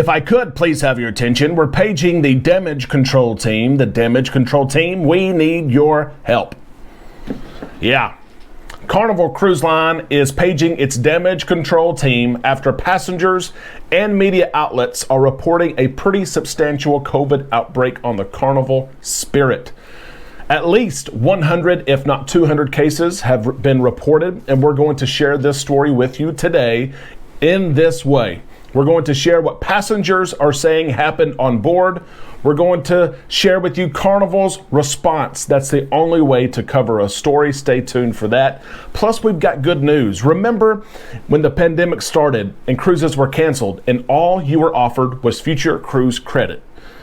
If I could please have your attention, we're paging the damage control team. The damage control team, we need your help. Yeah. Carnival Cruise Line is paging its damage control team after passengers and media outlets are reporting a pretty substantial COVID outbreak on the Carnival Spirit. At least 100, if not 200 cases have been reported, and we're going to share this story with you today in this way. We're going to share what passengers are saying happened on board. We're going to share with you Carnival's response. That's the only way to cover a story. Stay tuned for that. Plus, we've got good news. Remember when the pandemic started and cruises were canceled and all you were offered was future cruise credit?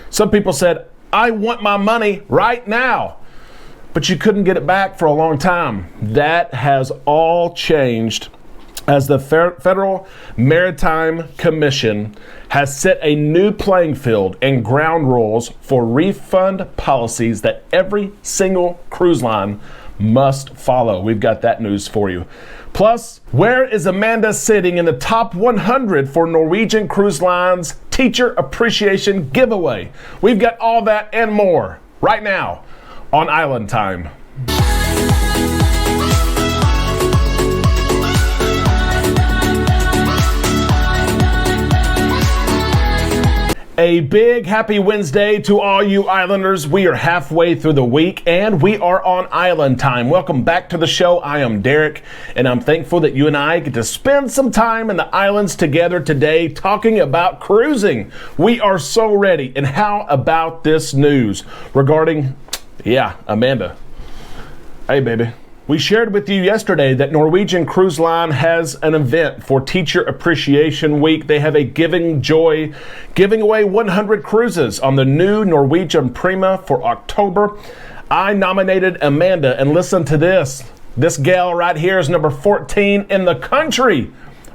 Some people said, I want my money right now. But you couldn't get it back for a long time. That has all changed as the Federal Maritime Commission has set a new playing field and ground rules for refund policies that every single cruise line must follow. We've got that news for you. Plus, where is Amanda sitting in the top 100 for Norwegian Cruise Line's Teacher Appreciation Giveaway? We've got all that and more right now on Island Time. A big happy Wednesday to all you Islanders. We are halfway through the week and we are on Island Time. Welcome back to the show. I am Derek and I'm thankful that you and I get to spend some time in the islands together today talking about cruising. We are so ready. And how about this news regarding, Amanda. Hey, baby. We shared with you yesterday that Norwegian Cruise Line has an event for Teacher Appreciation Week. They have a giving away 100 cruises on the new Norwegian Prima for October. I nominated Amanda, and listen to this. This gal right here is number 14 in the country.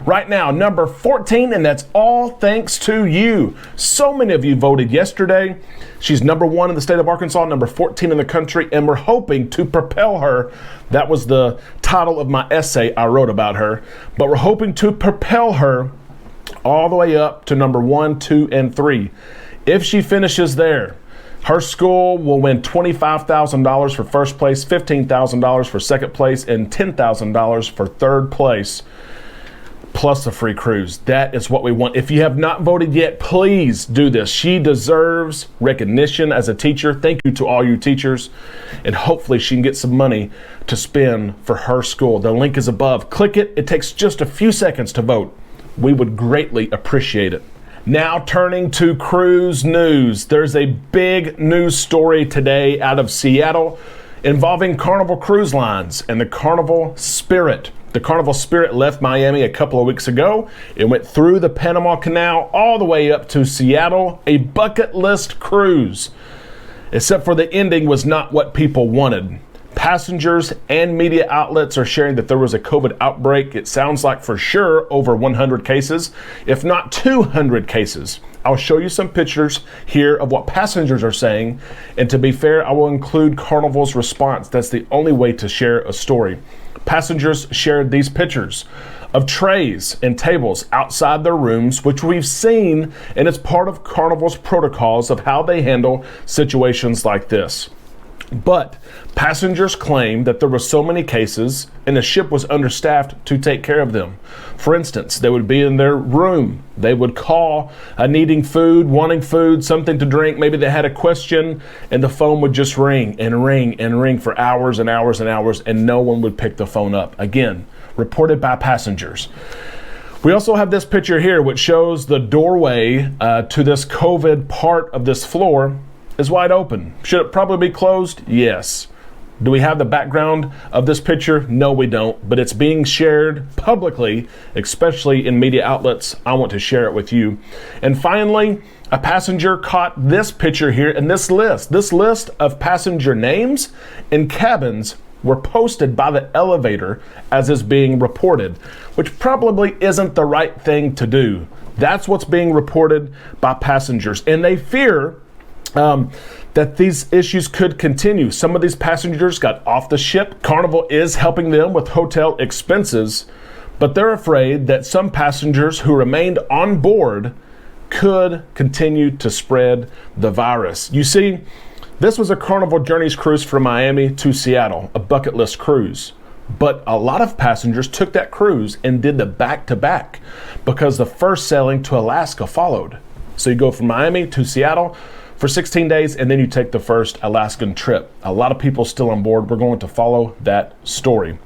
Right now, number 14, and that's all thanks to you. So many of you voted yesterday. She's number 1 in the state of Arkansas, number 14 in the country, and we're hoping to propel her. That was the title of my essay I wrote about her. But we're hoping to propel her all the way up to number 1, 2, and 3. If she finishes there, her school will win $25,000 for first place, $15,000 for second place, and $10,000 for third place. Plus a free cruise. That is what we want. If you have not voted yet, please do this. She deserves recognition as a teacher. Thank you to all you teachers. And hopefully she can get some money to spend for her school. The link is above. Click it. It takes just a few seconds to vote. We would greatly appreciate it. Now turning to cruise news. There's a big news story today out of Seattle involving Carnival Cruise Lines and the Carnival Spirit. The Carnival Spirit left Miami a couple of weeks ago. It went through the Panama Canal all the way up to Seattle, a bucket list cruise. Except for the ending was not what people wanted. Passengers and media outlets are sharing that there was a COVID outbreak. It sounds like for sure over 100 cases, if not 200 cases. I'll show you some pictures here of what passengers are saying. And to be fair, I will include Carnival's response. That's the only way to share a story. Passengers shared these pictures of trays and tables outside their rooms, which we've seen, and it's part of Carnival's protocols of how they handle situations like this. But passengers claim that there were so many cases and the ship was understaffed to take care of them. For instance, they would be in their room. They would call needing food, wanting food, something to drink. Maybe they had a question and the phone would just ring and ring and ring for hours and hours and hours and no one would pick the phone up. Again, reported by passengers. We also have this picture here which shows the doorway to this COVID part of this floor is wide open. Should it probably be closed? Yes. Do we have the background of this picture? No, we don't, but it's being shared publicly, especially in media outlets. I want to share it with you. And finally, a passenger caught this picture here in this list. This list of passenger names and cabins were posted by the elevator as is being reported, which probably isn't the right thing to do. That's what's being reported by passengers, and they fear that these issues could continue. Some of these passengers got off the ship. Carnival is helping them with hotel expenses, but they're afraid that some passengers who remained on board could continue to spread the virus. You see, this was a Carnival Journeys cruise from Miami to Seattle, a bucket list cruise. But a lot of passengers took that cruise and did the back-to-back because the first sailing to Alaska followed. So you go from Miami to Seattle for 16 days, and then you take the first Alaskan trip. A lot of people still on board. We're going to follow that story.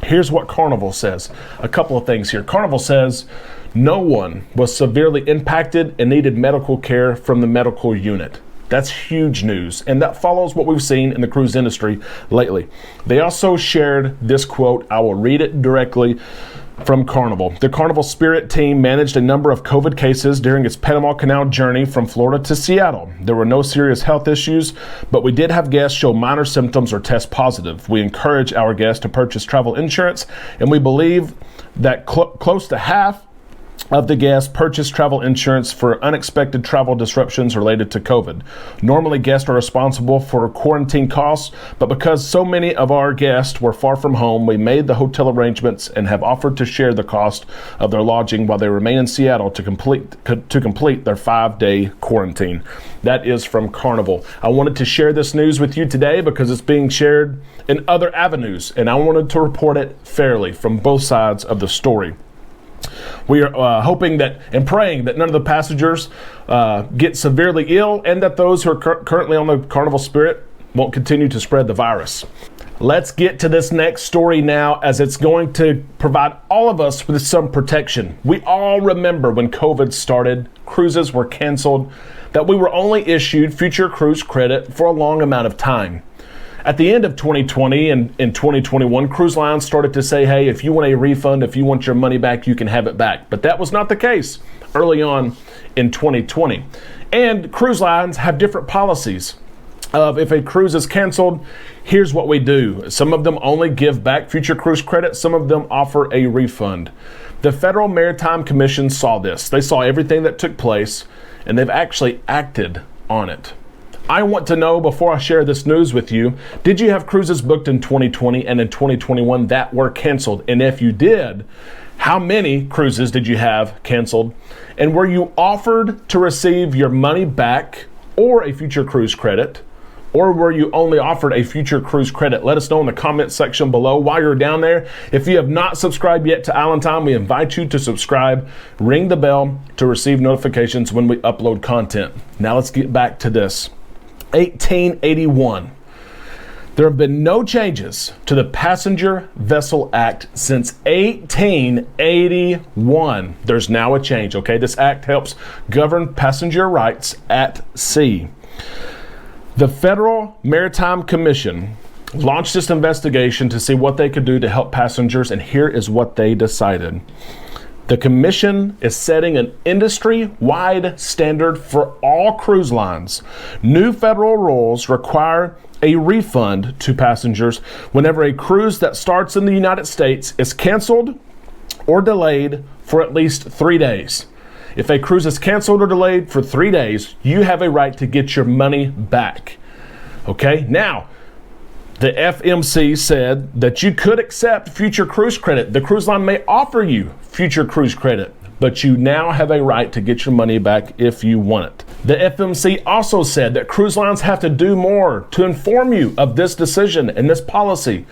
Here's what Carnival says. A couple of things here. Carnival says no one was severely impacted and needed medical care from the medical unit. That's huge news, and that follows what we've seen in the cruise industry lately. They also shared this quote. I will read it directly from Carnival. The Carnival Spirit team managed a number of COVID cases during its Panama Canal journey from Florida to Seattle. There were no serious health issues, but we did have guests show minor symptoms or test positive. We encourage our guests to purchase travel insurance, and we believe that close to half of the guests purchased travel insurance for unexpected travel disruptions related to COVID. Normally, guests are responsible for quarantine costs, but because so many of our guests were far from home, we made the hotel arrangements and have offered to share the cost of their lodging while they remain in Seattle to complete their 5-day quarantine. That is from Carnival. I wanted to share this news with you today because it's being shared in other avenues, and I wanted to report it fairly from both sides of the story. We are hoping that and praying that none of the passengers get severely ill and that those who are currently on the Carnival Spirit won't continue to spread the virus. Let's get to this next story now, as it's going to provide all of us with some protection. We all remember when COVID started, cruises were canceled, that we were only issued future cruise credit for a long amount of time. At the end of 2020 and in 2021, cruise lines started to say, hey, if you want a refund, if you want your money back, you can have it back. But that was not the case early on in 2020. And cruise lines have different policies of if a cruise is canceled, here's what we do. Some of them only give back future cruise credit. Some of them offer a refund. The Federal Maritime Commission saw this. They saw everything that took place, and they've actually acted on it. I want to know, before I share this news with you, did you have cruises booked in 2020 and in 2021 that were canceled? And if you did, how many cruises did you have canceled? And were you offered to receive your money back or a future cruise credit? Or were you only offered a future cruise credit? Let us know in the comment section below. While you're down there, if you have not subscribed yet to Island Time, we invite you to subscribe. Ring the bell to receive notifications when we upload content. Now let's get back to this. 1881. There have been no changes to the Passenger Vessel Act since 1881. There's now a change, okay? This act helps govern passenger rights at sea. The Federal Maritime Commission launched this investigation to see what they could do to help passengers, and here is what they decided. The Commission is setting an industry-wide standard for all cruise lines. New federal rules require a refund to passengers whenever a cruise that starts in the United States is canceled or delayed for at least 3 days. If a cruise is canceled or delayed for 3 days, you have a right to get your money back. Okay? Now, the FMC said that you could accept future cruise credit. The cruise line may offer you future cruise credit, but you now have a right to get your money back if you want it. The FMC also said that cruise lines have to do more to inform you of this decision and this policy,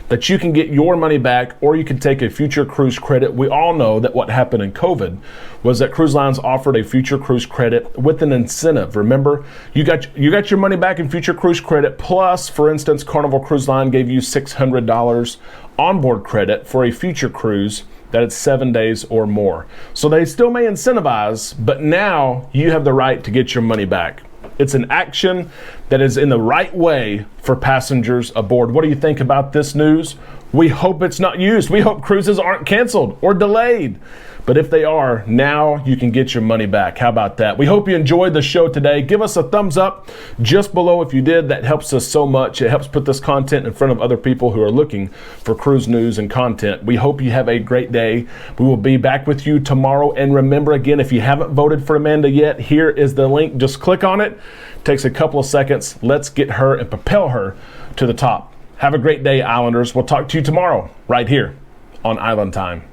that you can get your money back or you can take a future cruise credit. We all know that what happened in COVID was that cruise lines offered a future cruise credit with an incentive. Remember, you got your money back in future cruise credit, plus, for instance, Carnival Cruise Line gave you $600 onboard credit for a future cruise that it's 7 days or more. So they still may incentivize, but now you have the right to get your money back. It's an action that is in the right way for passengers aboard. What do you think about this news? We hope it's not used. We hope cruises aren't canceled or delayed. But if they are, now you can get your money back. How about that? We hope you enjoyed the show today. Give us a thumbs up just below if you did. That helps us so much. It helps put this content in front of other people who are looking for cruise news and content. We hope you have a great day. We will be back with you tomorrow. And remember, again, if you haven't voted for Amanda yet, here is the link. Just click on it. Takes a couple of seconds. Let's get her and propel her to the top. Have a great day, Islanders. We'll talk to you tomorrow right here on Island Time.